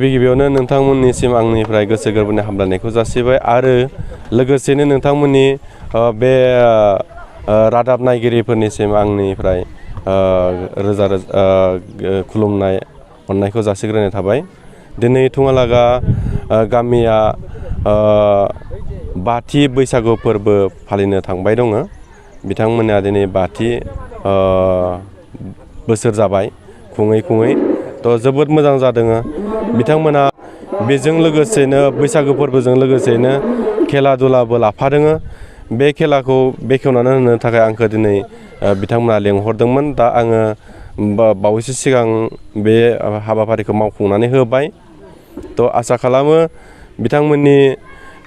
गिबियावनो नोंथांमोननिसिम आंनिफ्राय गोसो गोरबोनि हामलायनायखौ जासिबाय आरो लोगोसेनो नोंथांमोननि बे रादाब नायगिरिफोरनिसिम आंनिफ्राय रोजा रोजा खुलुमनाय अननायखौ जासिग्रोनाय थाबाय। दिनै थुङालागा गामिया बाथि बैसागु फोरबो फालिनो थांबाय दङ। बिथांमोना दिनै बाथि बोसोर जाबाय खुङै थ' जोबोद मोजां जादों। बिथांमोना बेजों लोगोसेनो बैसागु फोरबोजों लोगोसेनो खेला दुलाबो लाफादों। बे खेलाखौ बेखेवनानै होनो थाखाय आंखौ दिनै बिथांमोना लेंहरदोंमोन। दा आङो बावैसो सिगां बे हाबाफारिखौ मावफुंनानै होबाय। थ' आसा खालामो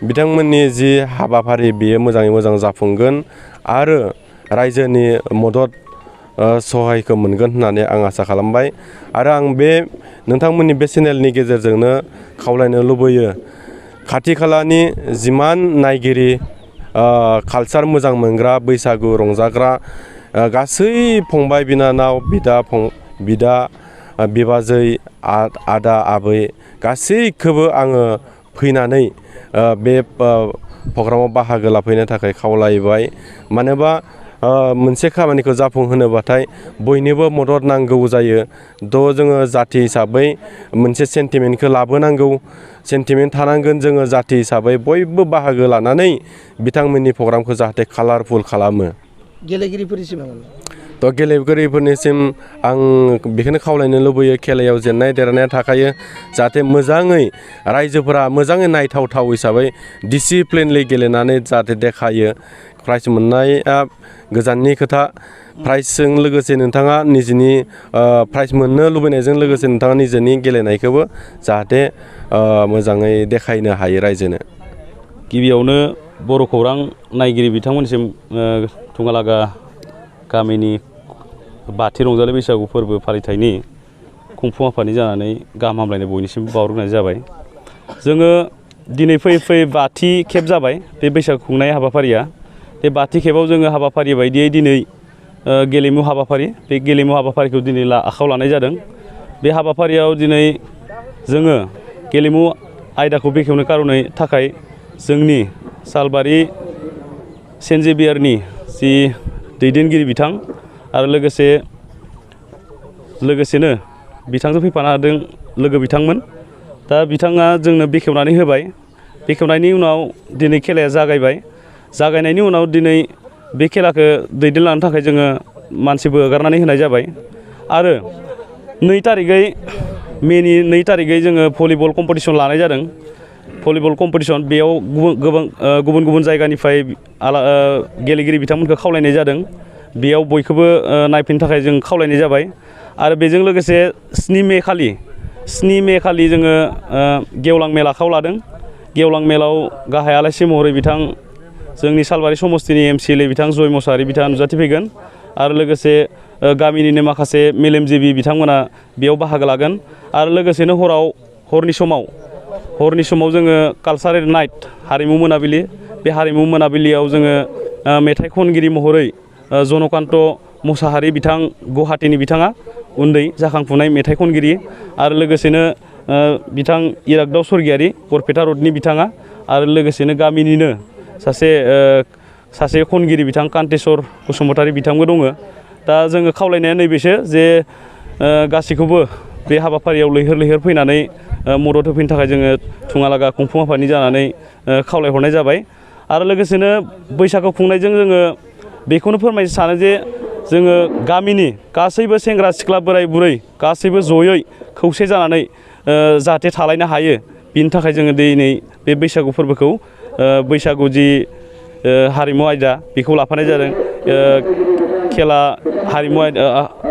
बिथांमोननि जि हाबाफारि बेयो मोजाङै मोजां जाफुंगोन आरो रायजोनि मदद सहायखौ मोनगोन होननानै आं आसा खालामबाय। आरो आं बे नोंथांमोननि बे चेनेलनि गेजेरजोंनो खावलायनो लुबैयो, खाथि खालानि जिमान नायगिरि कालचार मोजां मोनग्रा बैसागु रंजाग्रा गासै फंबाय बिनानाव बिदा बिबाजै आदा आबै गासैखौबो आङो फैनानै बे प्रग्रामाव बाहागो लाफैनो थाखाय खावलायबाय। मानोबा मोनसे खामानिखौ जाफुंहोनोबाथाय बयनिबो मदद नांगौ जायो। थ' जोङो जाथि हिसाबै मोनसे सेन्टिमेन्टखौ लाबोनांगौ, सेन्टिमेन्ट थानांगोन। जोङो जाथि हिसाबै बयबो बाहागो लानानै बिथांमोननि प्रग्रामखौ जाहाथे कालारफुल खालामो। गेलेगिरिफोरनिसिम आं बेखौनो खावलायनो लुबैयो, खेलायाव जेननाय देरहानाया थाखायो, जाहाथे मोजाङै रायजोफोरा मोजाङै नायथावथाव हिसाबै डिसिप्लिनलि गेलेनानै जाहाथे देखायो। प्राइज मोननाया गोजाननि खोथा, प्राइजजों लोगोसे नोंथाङा निजिनि प्राइज मोननो लुबैनायजों लोगोसे नोंथाङा निजिनि गेलेनायखौबो जाहाथे मोजाङै देखायनो हायो रायजोनो। गिबियावनो बर' खौरां नायगिरि बिथांमोननिसिम थुङालागा गामिनि बाथि रंजालि बैसागु फोरबो फालिथायनि खुंफुं आफादनि जानानै गाहाम हामलायनाय बयनिसिमबो बावहरग्रोनाय जाबाय। जोङो दिनै फैयै बाथि खेब जाबाय बे बैसागु खुंनाय हाबाफारिया। बे बाथि खेबाव जोङो हाबाफारि बायदियै दिनै गेलेमु हाबाफारि, बे गेलेमु हाबाफारिखौ दिनै आखायाव लानाय जादों। बे हाबाफारियाव दिनै जोङो गेलेमु आयदाखौ बेखेवनो थाखाय जोंनि सालबारि सेन्ट जेभियारनि जि दैदेनगिरि बिथां आरो लोगोसेनो बिथांजों फैफानो हादों लोगो बिथांमोन। दा बिथाङा जोंनो बेखेवनानै होबाय। बेखेवनायनि उनाव दिनै खेलाया जागायबाय। जागायनायनि उनाव दिनै बे खेलाखौ दैदेनलांनो थाखाय जोङो मानसिबो हगारनानै होनाय जाबाय। आरो मेनि 2 तारिखै जोङो भलिबल कम्पिटिसन लानाय जादों। भलिबल कम्पिटिसन बेयाव गुबुन जायगानिफ्राय गेलेगिरि बिथांमोनखौ खावलायनाय जादों। बेयाव बयखौबो नायफैनो थाखाय जों खावलायनाय जाबाय। आरो बेजों लोगोसे 7 मे खालि जोङो गेवलां मेल आखायाव लादों। गेवलां मेलाव गाहाय आलासि महरै बिथां जोंनि सालबारि समस्तिनि MCLA बिथां जय मसाहारि बिथाङा नुजाथिफैगोन। आरो लोगोसे गामिनिनो माखासे मेलेमजिबि बिथांमोना बेयाव बाहागो लागोन। आरो लोगोसेनो हरनि समाव जोङो कालचारेल नाइट, हारिमु मोनाबिलि, बे हारिमु मोनाबिलियाव जोङो मेथाइ खनगिरि महरै जनकान्त मोसाहारि बिथां गुवाहाटीनि बिथाङा उन्दै जाखांफुनाय मेथाइ खनगिरि। आरो लोगोसेनो बिथां इरागदाव स्वर्गियारि बरपेटा रडनि बिथाङा, आरो लोगोसेनो गामिनिनो सासे खनगिरि बिथां कान्तेस्वर बसुमतारी बिथांबो दङ। दा जोङो खावलायनाया नैबेसो जे गासैखौबो बे हाबाफारियाव लैहोर फैनानै मदद होफैनो थाखाय जोङो थुङालागा खुंफुं आफादनि जानानै खावलायहरनाय जाबाय। आरो लोगोसेनो बैसागु खुंनायजों जोङो बेखौनो फोरमायनो सानो जे जोङो गामिनि गासैबो सेंग्रा सिख्ला बोराय बुरै गासैबो जयै खौसे जानानै जाहाथे थालायनो हायो, बिनि थाखाय जोङो दिनै बे बैसागु फोरबोखौ बैसागु जि हारिमु आयदा बेखौ लाफानाय जादों।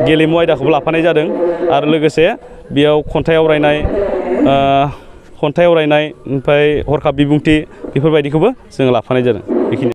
गेलेमु आयदाखौबो लाफानाय जादों। आरो लोगोसे बेयाव खन्थाइ आवरायनाय ओमफ्राय हरखाब बिबुंथि बेफोरबायदिखौबो जोङो लाफानाय जादों। बेखिनि